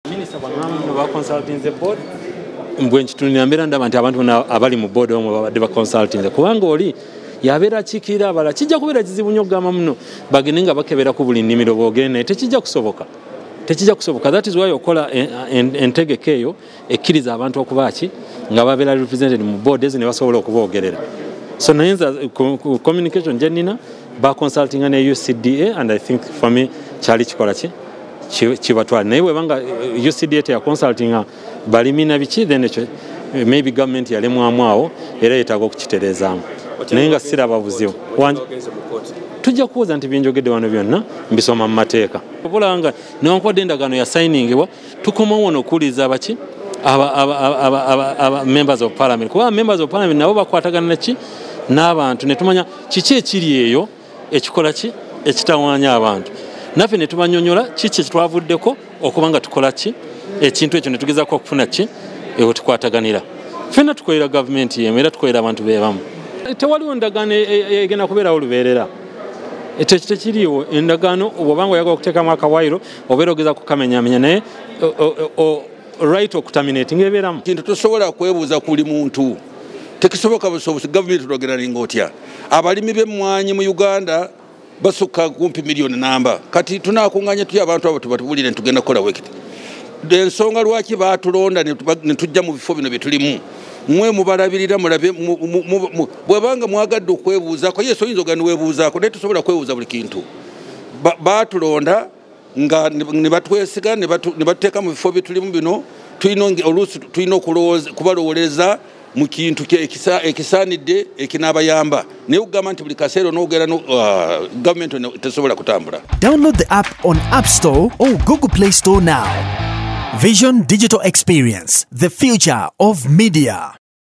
Minister bw'amaamu ba consulting the board mbwe nkitunira mbeera ndaba nti abantu abali mu board omwo babadde ba consulting kubanga oli yabeera kiikirira abala kijja kubeera kizibu nnyo okugamba muno bagende nga bakebera ku buli nnimiro boogere naye tekijja kusoboka. That is why okola entegeka eyo ekkiriza abantu okubaaki nga babeera represented mu boards ne basobola okuboogerera. So nayenza communication gye nnina ba consulting ne UCDA and I think for me kyali kikola kibatwala naye bwebanga UCDA teya consulting balimina biki then maybe government yalemwamu awo era yeetaaga okukitereezaamu naye nga siraba buzibu tujja kuwuza nti byenjogedde wano byonna mbisoma mu mateeka obulanga newankubadde endagaano ya sainingibwa tukomawo wano okuwuliriza abaki aba members of parliament kuba members of parliament nabo bakwatagana naki n'abantu ne tumanya kiki ekiri eyo ekikola ki ekitawaanya abantu naffe ne tubanyonyola kiki ekitwavuddeko okuba nga tukola ki ekintu ekyo ne tugezaako okufuna ki ewo tukwataganira ffenna tukolera gavumenti yemu era tukolera abantu beebamu tewaliwo endagaano egenda kubeerawo olubeerera tekiriiwo endagaano bw'obanga oyagala okuteekamu akawaayiro obeera ogeza kukamenyamenya naye right okutaminating ebeeramu kintu tosobola kwebuuza kuli muntu tekisoboka busobozi gavumenti tulogeraninga otya abalimi b'emmwanyi mu Uganda basukka kumpi miliyoni namba kati tunaakunganya tuya abantu abo tubatubulire ntugenda kukola wekiti ensonga lwaki baatulonda ne tujja mu bifo bino bye tulimu mwe mubalabirira mulabe bwebanga mwagadde okwebuuzaako yesu oyinza ogenda weebuuzaako naye tusobola kwebuuza buli kintu baatulonda nga ne batwesiga ne batuteeka mu bifo bye tulimu bino oluusi tulina kubalowooleza mu kintu ekisaanidde ekinaabayamba naye okugamba nti buli kaseera onoogera gavumenti tesobola kutambula. Download the app on App Store or Google Play Store now. Vision Digital Experience, the future of media.